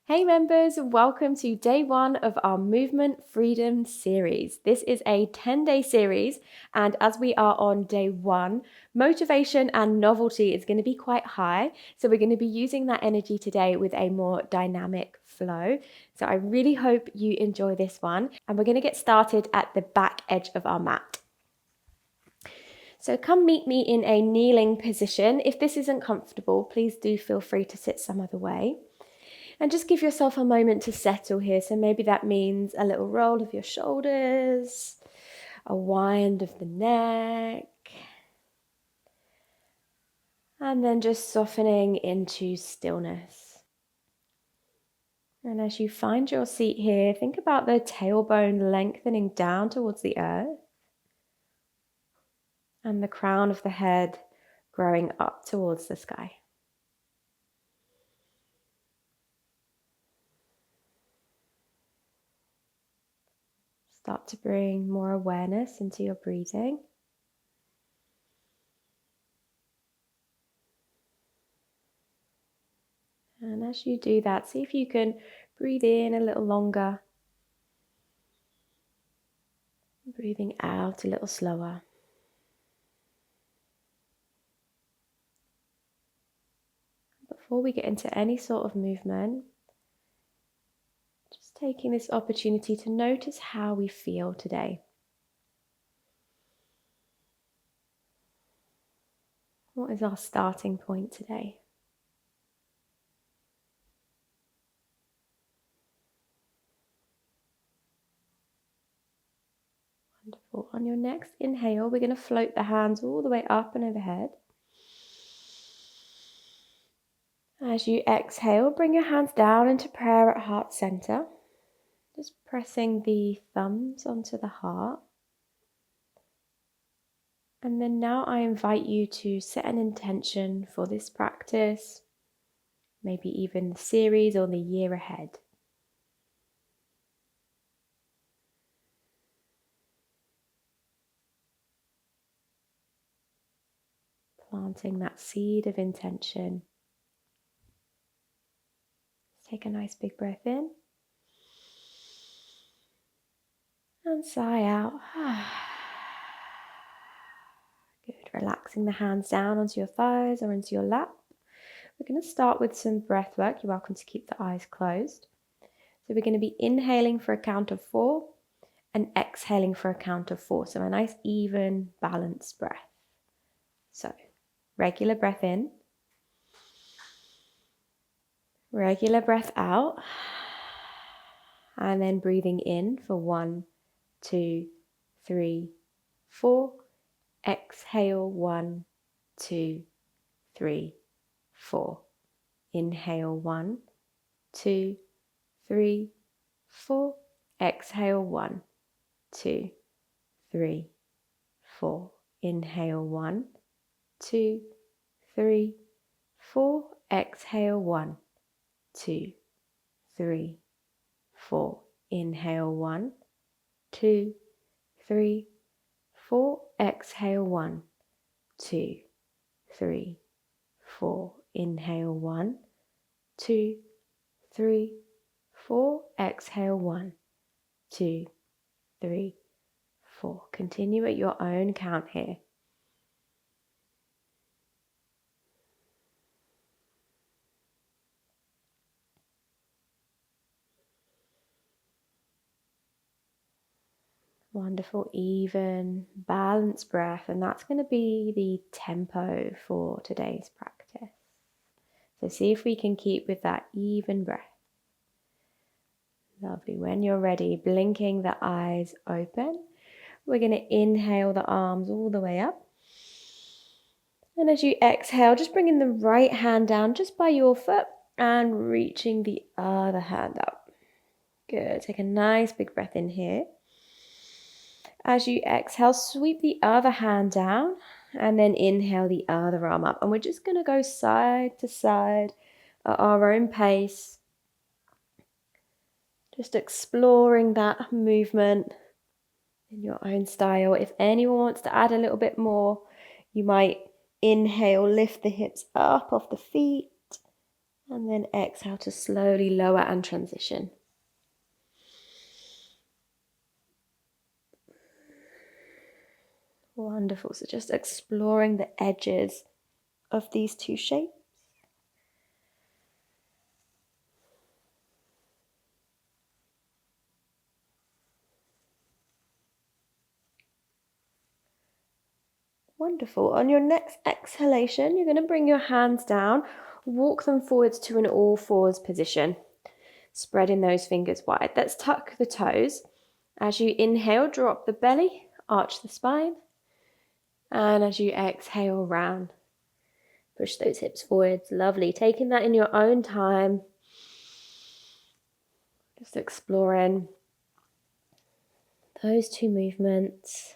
Hey members, welcome to day 1 of our Movement Freedom series. This is a 10-day series, and as we are on day 1, motivation and novelty is going to be quite high. So we're going to be using that energy today with a more dynamic flow. So I really hope you enjoy this one, and we're going to get started at the back edge of our mat. So come meet me in a kneeling position. If this isn't comfortable, please do feel free to sit some other way. And just give yourself a moment to settle here. So maybe that means a little roll of your shoulders, a wind of the neck, and then just softening into stillness. And as you find your seat here, think about the tailbone lengthening down towards the earth and the crown of the head growing up towards the sky. Start to bring more awareness into your breathing. And as you do that, see if you can breathe in a little longer, breathing out a little slower. Before we get into any sort of movement, just taking this opportunity to notice how we feel today. What is our starting point today? Wonderful. On your next inhale, we're going to float the hands all the way up and overhead. As you exhale, bring your hands down into prayer at heart center. Just pressing the thumbs onto the heart. And then now I invite you to set an intention for this practice, maybe even the series or the year ahead. Planting that seed of intention. Take a nice big breath in. And sigh out. Good. Relaxing the hands down onto your thighs or into your lap. We're going to start with some breath work. You're welcome to keep the eyes closed. So we're going to be inhaling for a count of 4 and exhaling for a count of 4. So a nice even balanced breath. So regular breath in. Regular breath out. And then breathing in for 1, 2, 3, 4. Exhale 1, 2, 3, 4. Inhale 1, 2, 3, 4. Exhale 1, 2, 3, 4. Inhale 1, 2, 3, 4. Exhale 1, 2, 3, 4. Inhale 1, 2, 3, 4. Exhale 1, 2, 3, 4. Inhale 1, 2, 3, 4. Exhale 1, 2, 3, 4. Continue at your own count here. Wonderful, even, balanced breath, and that's going to be the tempo for today's practice. So see if we can keep with that even breath. Lovely. When you're ready, blinking the eyes open, we're going to inhale the arms all the way up. And as you exhale, just bringing the right hand down just by your foot and reaching the other hand up. Good. Take a nice big breath in here. As you exhale, sweep the other hand down and then inhale the other arm up. And we're just going to go side to side at our own pace. Just exploring that movement in your own style. If anyone wants to add a little bit more, you might inhale, lift the hips up off the feet. And then exhale to slowly lower and transition. Wonderful. So just exploring the edges of these two shapes. Wonderful. On your next exhalation, you're going to bring your hands down, walk them forwards to an all fours position, spreading those fingers wide. Let's tuck the toes. As you inhale, drop the belly, arch the spine. And as you exhale, round. Push those hips forwards. Lovely. Taking that in your own time. Just exploring those two movements.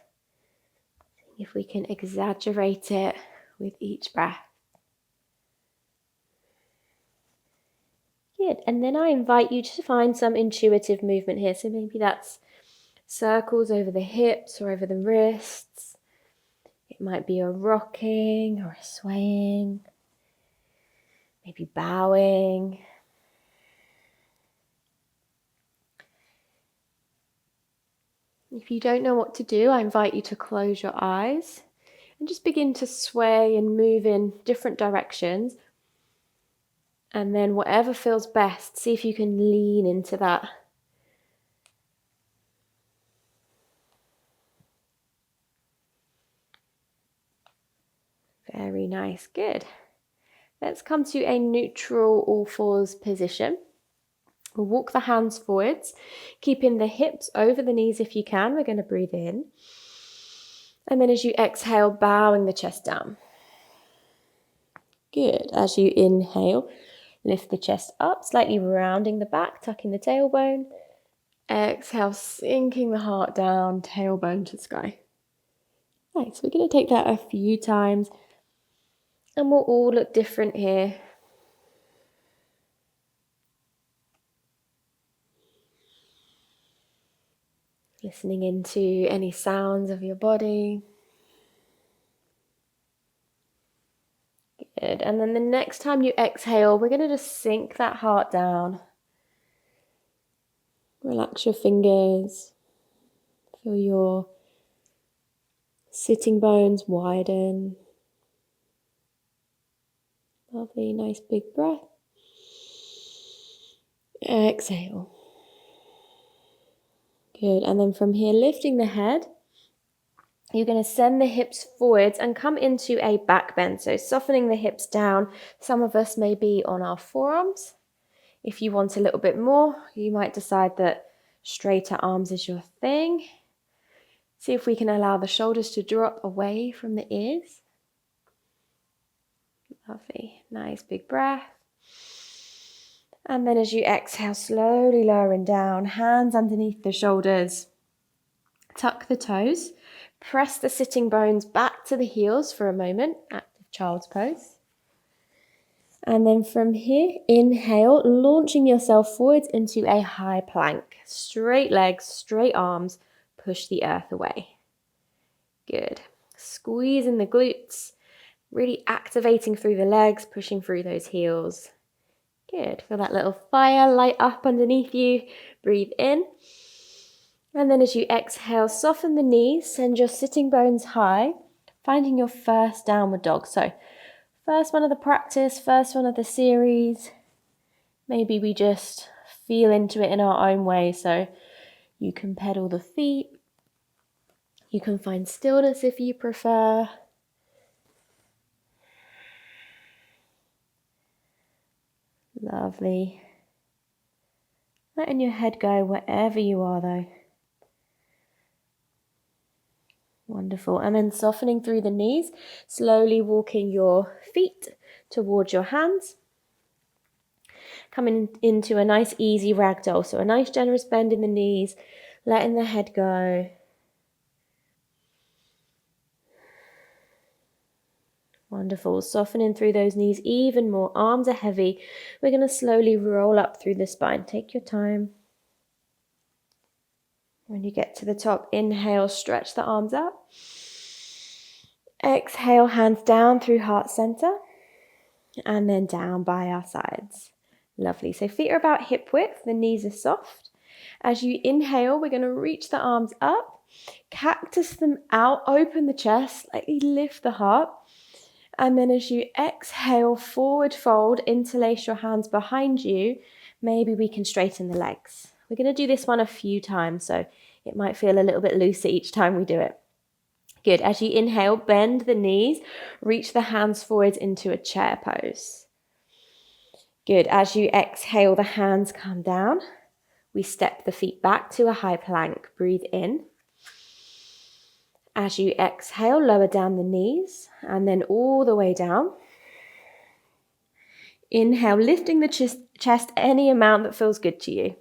See if we can exaggerate it with each breath. Good. And then I invite you to find some intuitive movement here. So maybe that's circles over the hips or over the wrists. It might be a rocking or a swaying. Maybe bowing. If you don't know what to do, I invite you to close your eyes and just begin to sway and move in different directions. And then whatever feels best, see if you can lean into that. Very nice, good. Let's come to a neutral all fours position. We'll walk the hands forwards, keeping the hips over the knees if you can. We're going to breathe in. And then as you exhale, bowing the chest down. Good. As you inhale, lift the chest up, slightly rounding the back, tucking the tailbone. Exhale, sinking the heart down, tailbone to sky. Nice. We're going to take that a few times. And we'll all look different here. Listening into any sounds of your body. Good. And then the next time you exhale, we're going to just sink that heart down. Relax your fingers. Feel your sitting bones widen. Lovely, nice big breath. Exhale. Good. And then from here, lifting the head, you're going to send the hips forwards and come into a back bend. So softening the hips down. Some of us may be on our forearms. If you want a little bit more, you might decide that straighter arms is your thing. See if we can allow the shoulders to drop away from the ears. Lovely. Nice big breath. And then as you exhale, slowly lowering down, hands underneath the shoulders. Tuck the toes. Press the sitting bones back to the heels for a moment. Active child's pose. And then from here, inhale, launching yourself forwards into a high plank. Straight legs, straight arms, push the earth away. Good. Squeezing the glutes, really activating through the legs, pushing through those heels. Good. Feel that little fire light up underneath you. Breathe in. And then as you exhale, soften the knees, send your sitting bones high, finding your first downward dog. So first one of the practice, first one of the series. Maybe we just feel into it in our own way. So you can pedal the feet. You can find stillness if you prefer. Lovely. Letting your head go wherever you are though. Wonderful. And then softening through the knees, slowly walking your feet towards your hands. Coming into a nice easy ragdoll. So a nice generous bend in the knees, letting the head go. Wonderful. Softening through those knees even more. Arms are heavy. We're going to slowly roll up through the spine. Take your time. When you get to the top, inhale, stretch the arms up. Exhale, hands down through heart center. and then down by our sides. Lovely. So feet are about hip width, the knees are soft. As you inhale, we're going to reach the arms up, cactus them out, open the chest, slightly lift the heart. And then as you exhale, forward fold, interlace your hands behind you. Maybe we can straighten the legs. We're going to do this one a few times, so it might feel a little bit looser each time we do it. Good. As you inhale, bend the knees, reach the hands forwards into a chair pose. Good. As you exhale, the hands come down. We step the feet back to a high plank. Breathe in. As you exhale, lower down the knees and then all the way down. Inhale, lifting the chest any amount that feels good to you.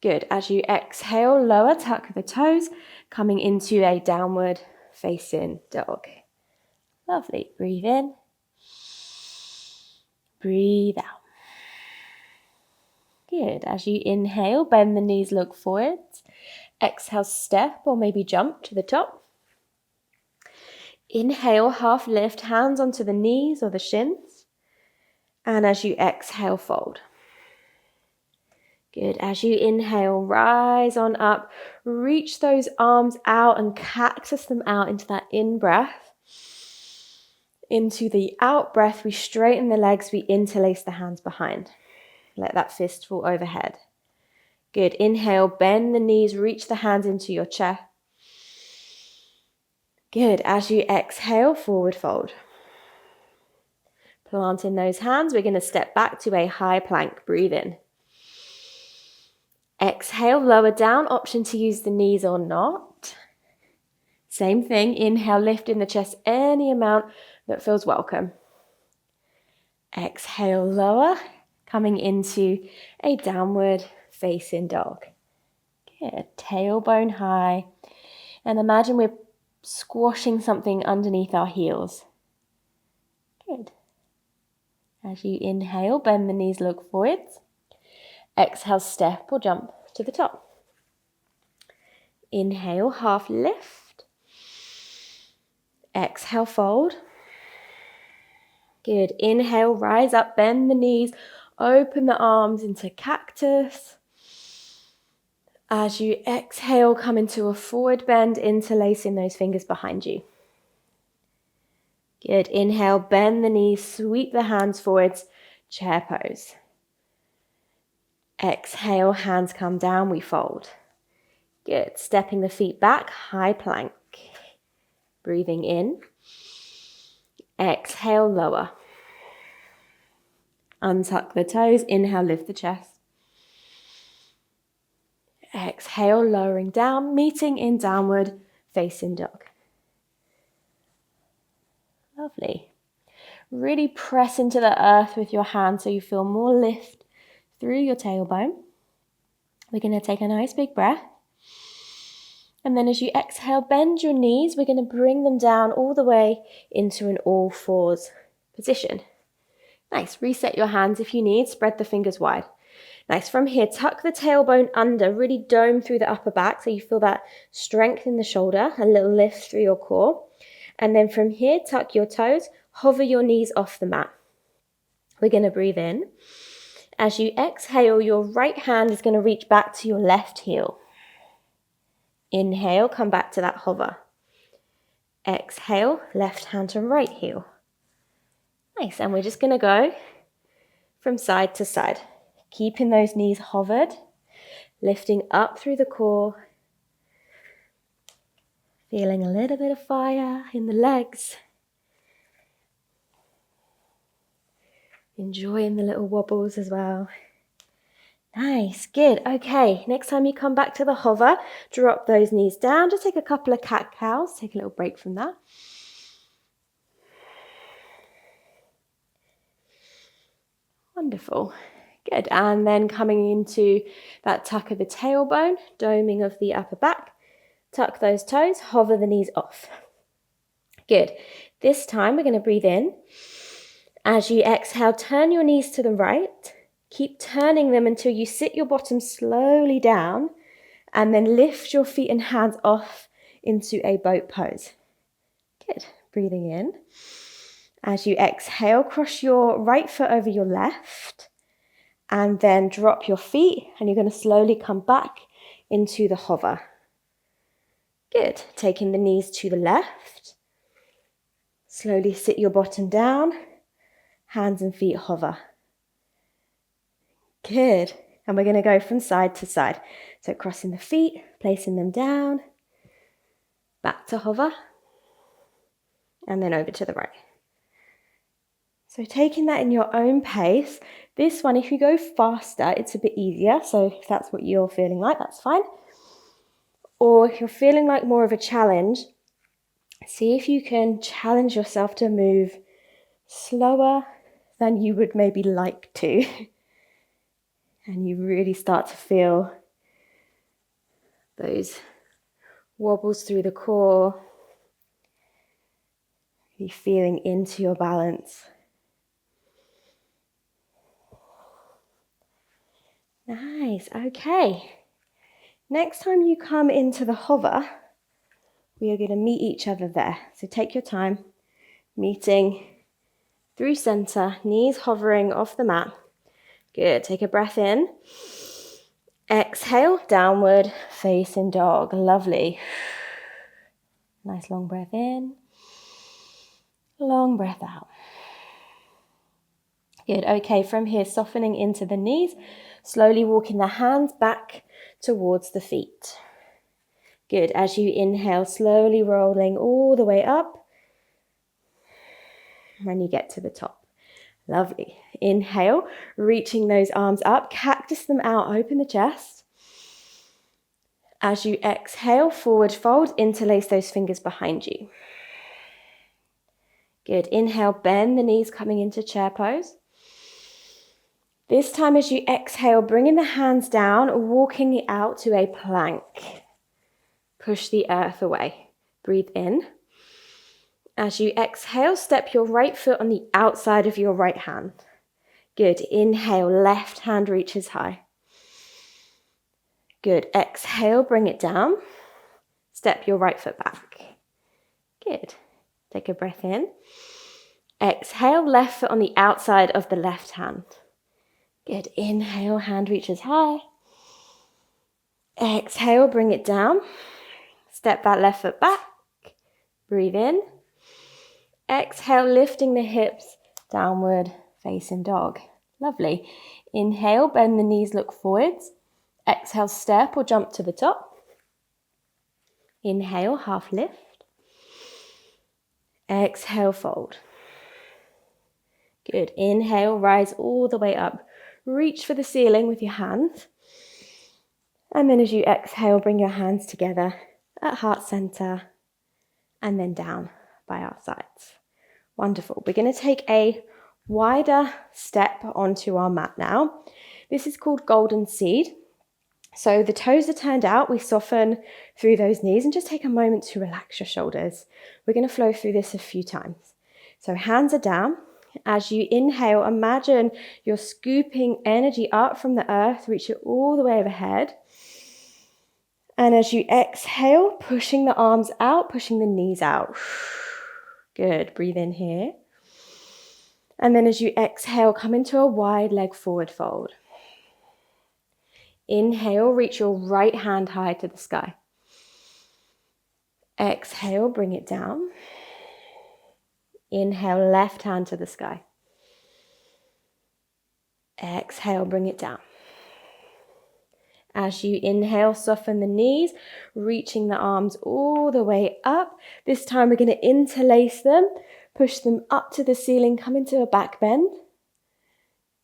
Good. As you exhale, lower, tuck the toes, coming into a downward facing dog. Lovely. Breathe in. Breathe out. Good. As you inhale, bend the knees, look forwards. Exhale, step or maybe jump to the top. Inhale, half lift, hands onto the knees or the shins. And as you exhale, fold. Good. As you inhale, rise on up, reach those arms out and cactus them out into that in-breath. Into the out-breath, we straighten the legs, we interlace the hands behind. Let that fist fall overhead. Good. Inhale, bend the knees, reach the hands into your chair. Good. As you exhale, forward fold. Planting those hands, we're going to step back to a high plank. Breathe in. Exhale, lower down, option to use the knees or not. Same thing, inhale, lifting the chest any amount that feels welcome. Exhale, lower, coming into a downward facing dog. Good, tailbone high. And imagine we're squashing something underneath our heels. Good. As you inhale, bend the knees, look forwards. Exhale, step or jump to the top. Inhale, half lift. Exhale, fold. Good. Inhale, rise up, bend the knees, open the arms into cactus. As you exhale, come into a forward bend, interlacing those fingers behind you. Good. Inhale, bend the knees, sweep the hands forwards, chair pose. Exhale, hands come down, we fold. Good. Stepping the feet back, high plank. Breathing in. Exhale, lower. Untuck the toes, inhale, lift the chest. Exhale, lowering down, meeting in downward facing dog. Lovely. Really press into the earth with your hands so you feel more lift through your tailbone. We're going to take a nice big breath. And then as you exhale, bend your knees. We're going to bring them down all the way into an all fours position. Nice. Reset your hands if you need. Spread the fingers wide. Nice. From here, tuck the tailbone under. Really dome through the upper back so you feel that strength in the shoulder. A little lift through your core. And then from here, tuck your toes. Hover your knees off the mat. We're going to breathe in. As you exhale, your right hand is going to reach back to your left heel. Inhale, come back to that hover. Exhale, left hand to right heel. Nice, and we're just going to go from side to side, keeping those knees hovered, lifting up through the core, feeling a little bit of fire in the legs, enjoying the little wobbles as well. Nice, good. Okay, next time you come back to the hover, drop those knees down. Just take a couple of cat-cows. Take a little break from that. Wonderful. Good. And then coming into that tuck of the tailbone, doming of the upper back. Tuck those toes, hover the knees off. Good. This time we're going to breathe in. As you exhale, turn your knees to the right. Keep turning them until you sit your bottom slowly down and then lift your feet and hands off into a boat pose. Good. Breathing in. As you exhale, cross your right foot over your left and then drop your feet, and you're going to slowly come back into the hover. Good. Taking the knees to the left. Slowly sit your bottom down. Hands and feet hover. Good. And we're going to go from side to side. So crossing the feet, placing them down, back to hover, and then over to the right. So taking that in your own pace. This one, if you go faster, it's a bit easier. So if that's what you're feeling like, that's fine. Or if you're feeling like more of a challenge, see if you can challenge yourself to move slower than you would maybe like to. And you really start to feel those wobbles through the core. Really feeling into your balance. Nice, okay. Next time you come into the hover, we are going to meet each other there. So take your time, meeting through center, knees hovering off the mat. Good, take a breath in. Exhale, downward facing dog. Lovely. Nice long breath in. Long breath out. Good, okay, from here, softening into the knees, slowly walking the hands back towards the feet. Good, as you inhale, slowly rolling all the way up when you get to the top. Lovely. Inhale, reaching those arms up, cactus them out, open the chest. As you exhale, forward fold, interlace those fingers behind you. Good, inhale, bend the knees coming into chair pose. This time as you exhale, bringing the hands down, walking it out to a plank. Push the earth away. Breathe in. As you exhale, step your right foot on the outside of your right hand. Good. Inhale, left hand reaches high. Good. Exhale, bring it down. Step your right foot back. Good. Take a breath in. Exhale, left foot on the outside of the left hand. Good. Inhale, hand reaches high. Exhale, bring it down. Step that left foot back. Breathe in. Exhale, lifting the hips, downward facing dog. Lovely. Inhale, bend the knees, look forwards. Exhale, step or jump to the top. Inhale, half lift. Exhale, fold. Good. Inhale, rise all the way up. Reach for the ceiling with your hands. And then as you exhale, bring your hands together at heart center and then down by our sides. Wonderful. We're going to take a wider step onto our mat now. This is called golden seed. So the toes are turned out. We soften through those knees and just take a moment to relax your shoulders. We're going to flow through this a few times. So hands are down. As you inhale, imagine you're scooping energy up from the earth, reach it all the way overhead. And as you exhale, pushing the arms out, pushing the knees out. Good. Breathe in here. And then as you exhale, come into a wide leg forward fold. Inhale, reach your right hand high to the sky. Exhale, bring it down. Inhale, left hand to the sky. Exhale, bring it down. As you inhale, soften the knees, reaching the arms all the way up. This time we're going to interlace them, push them up to the ceiling, come into a back bend.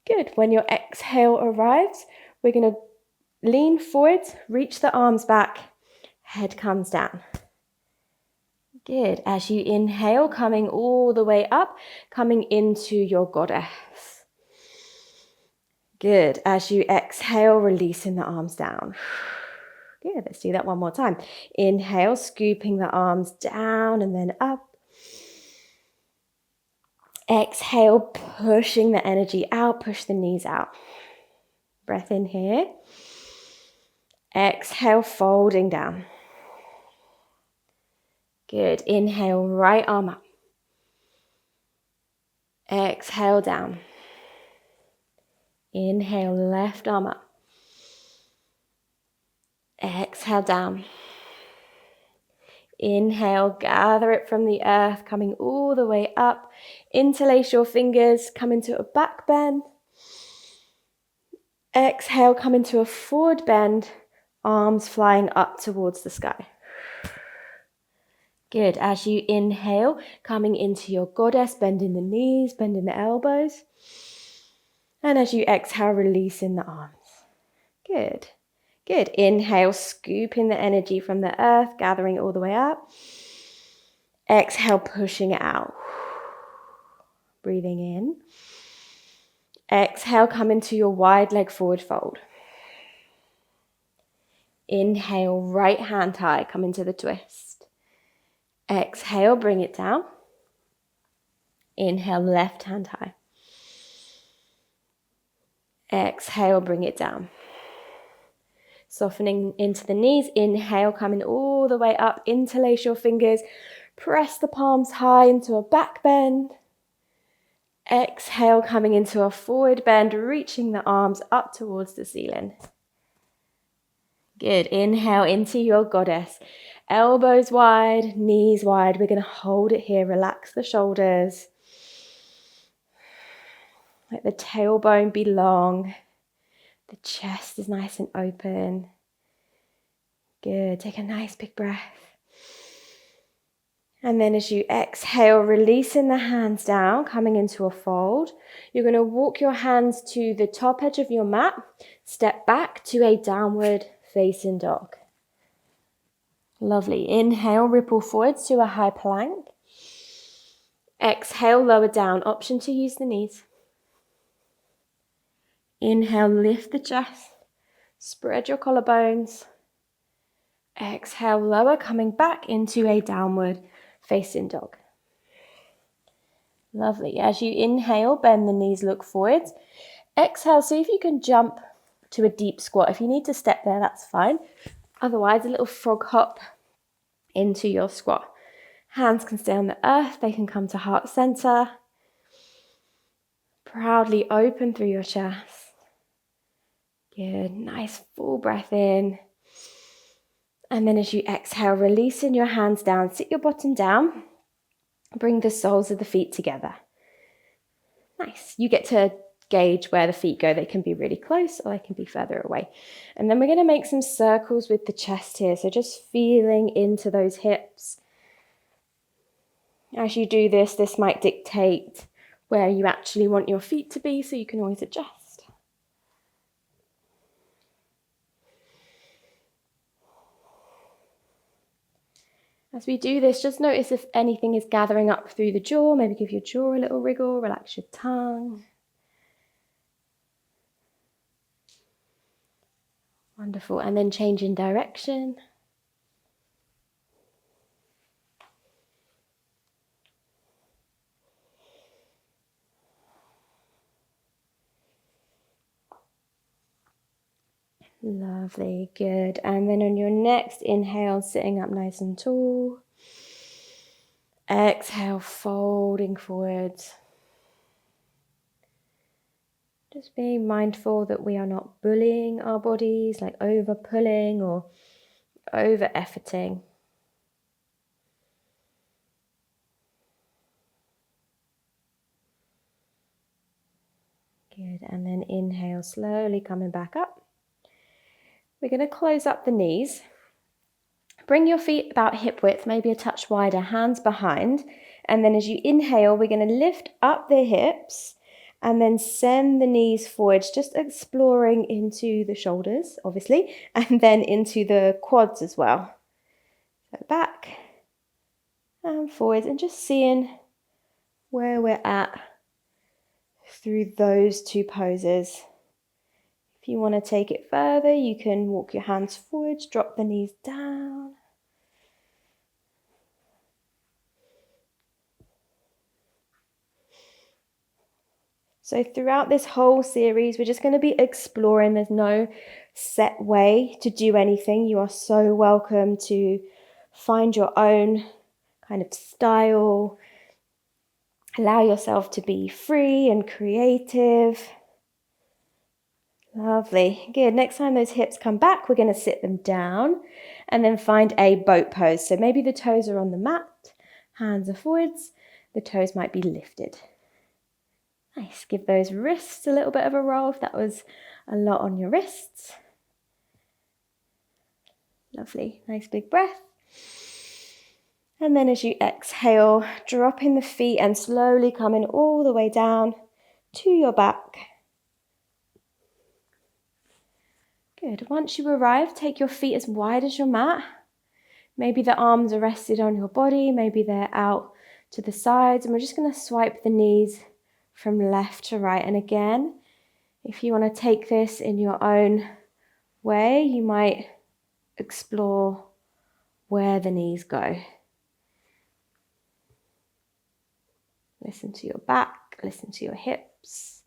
Good. When your exhale arrives, we're going to lean forward, reach the arms back, head comes down. Good. As you inhale, coming all the way up, coming into your goddess. Good. As you exhale, releasing the arms down. Good. Let's do that one more time. Inhale, scooping the arms down and then up. Exhale, pushing the energy out, push the knees out. Breath in here. Exhale, folding down. Good. Inhale, right arm up. Exhale down. Inhale, left arm up. Exhale down. Inhale, gather it from the earth, coming all the way up. Interlace your fingers, come into a back bend. Exhale, come into a forward bend, arms flying up towards the sky. Good. As you inhale, coming into your goddess, bending the knees, bending the elbows. And as you exhale, releasing the arms. Good. Good. Inhale, scooping the energy from the earth, gathering it all the way up. Exhale, pushing it out. Breathing in. Exhale, come into your wide leg forward fold. Inhale, right hand high, come into the twist. Exhale, bring it down. Inhale, left hand high. Exhale, bring it down. Softening into the knees. Inhale, coming all the way up. Interlace your fingers. Press the palms high into a back bend. Exhale, coming into a forward bend, reaching the arms up towards the ceiling. Good. Inhale into your goddess. Elbows wide, knees wide. We're going to hold it here. Relax the shoulders. Let the tailbone be long. The chest is nice and open. Good. Take a nice big breath. And then as you exhale, releasing the hands down, coming into a fold. You're going to walk your hands to the top edge of your mat. Step back to a downward facing dog. Lovely. Inhale, ripple forwards to a high plank. Exhale, lower down. Option to use the knees. Inhale, lift the chest. Spread your collarbones. Exhale, lower, coming back into a downward facing dog. Lovely. As you inhale, bend the knees, look forwards. Exhale, see if you can jump to a deep squat. If you need to step there, that's fine. Otherwise, a little frog hop into your squat. Hands can stay on the earth. They can come to heart center. Proudly open through your chest. Good. Nice full breath in. And then as you exhale, releasing your hands down, sit your bottom down. Bring the soles of the feet together. Nice. You get to gauge where the feet go. They can be really close or they can be further away. And then we're going to make some circles with the chest here. So just feeling into those hips. As you do this, this might dictate where you actually want your feet to be, so you can always adjust. As we do this, just notice if anything is gathering up through the jaw. Maybe give your jaw a little wriggle, relax your tongue. Wonderful. And then change in direction. Lovely, good. And then on your next inhale, sitting up nice and tall. Exhale, folding forwards. Just being mindful that we are not bullying our bodies, like over pulling or over efforting. Good, and then inhale, slowly coming back up. We're going to close up the knees. Bring your feet about hip width, maybe a touch wider, hands behind. And then as you inhale, we're going to lift up the hips and then send the knees forwards, just exploring into the shoulders, obviously, and then into the quads as well. So back and forwards, and just seeing where we're at through those two poses. If you want to take it further, you can walk your hands forwards, drop the knees down. So throughout this whole series, we're just going to be exploring. There's no set way to do anything. You are so welcome to find your own kind of style Allow yourself to be free and creative. Lovely. Good. Next time those hips come back, we're going to sit them down and then find a boat pose. So maybe the toes are on the mat, hands are forwards, the toes might be lifted. Nice. Give those wrists a little bit of a roll if that was a lot on your wrists. Lovely. Nice big breath. And then as you exhale, dropping the feet and slowly coming all the way down to your back. Good. Once you arrive, take your feet as wide as your mat. Maybe the arms are rested on your body, maybe they're out to the sides, and we're just going to swipe the knees from left to right. And again, if you want to take this in your own way, you might explore where the knees go. Listen to your back, listen to your hips.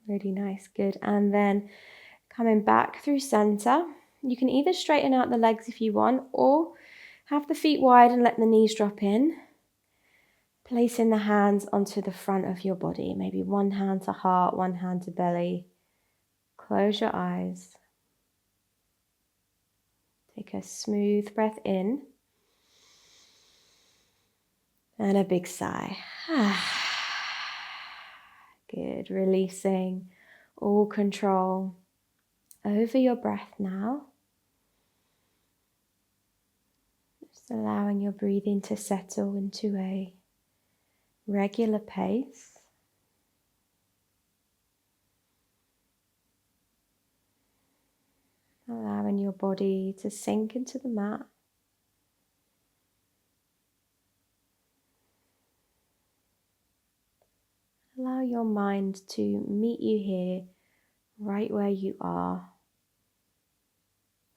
Really nice, good. And then coming back through center, you can either straighten out the legs if you want, or have the feet wide and let the knees drop in. Placing the hands onto the front of your body, maybe one hand to heart, one hand to belly. Close your eyes. Take a smooth breath in. And a big sigh. Good, releasing all control over your breath now. Just allowing your breathing to settle into a regular pace. Allowing your body to sink into the mat. Allow your mind to meet you here, right where you are.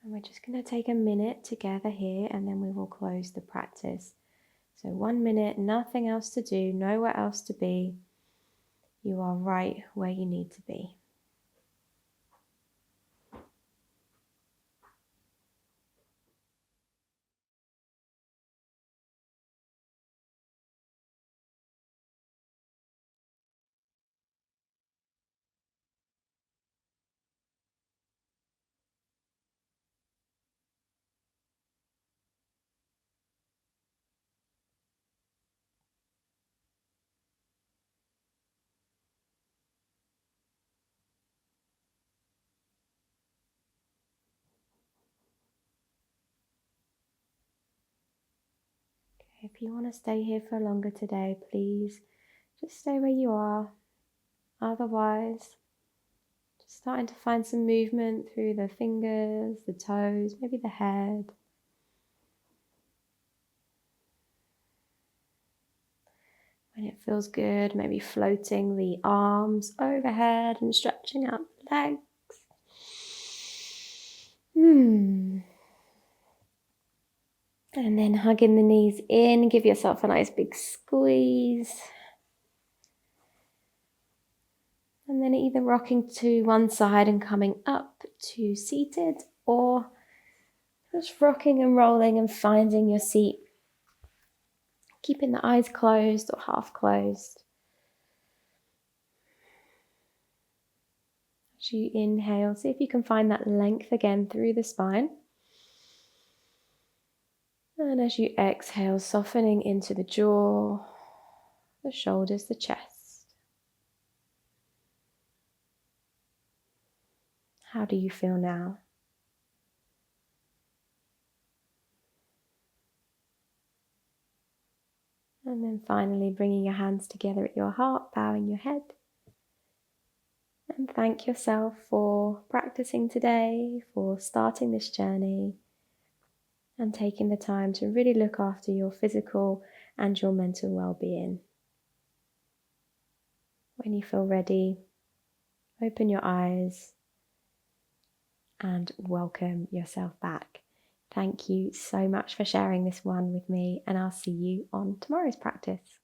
And we're just going to take a minute together here, and then we will close the practice. So 1 minute, nothing else to do, nowhere else to be. You are right where you need to be. If you want to stay here for longer today, please just stay where you are. Otherwise, just starting to find some movement through the fingers, the toes, maybe the head. When it feels good, maybe floating the arms overhead and stretching out the legs. And then hugging the knees in, give yourself a nice big squeeze. And then either rocking to one side and coming up to seated, or just rocking and rolling and finding your seat. Keeping the eyes closed or half closed. As you inhale, see if you can find that length again through the spine. And as you exhale, softening into the jaw, the shoulders, the chest. How do you feel now? And then finally bringing your hands together at your heart, bowing your head. And thank yourself for practicing today, for starting this journey, and taking the time to really look after your physical and your mental well-being. When you feel ready, open your eyes and welcome yourself back. Thank you so much for sharing this one with me, and I'll see you on tomorrow's practice.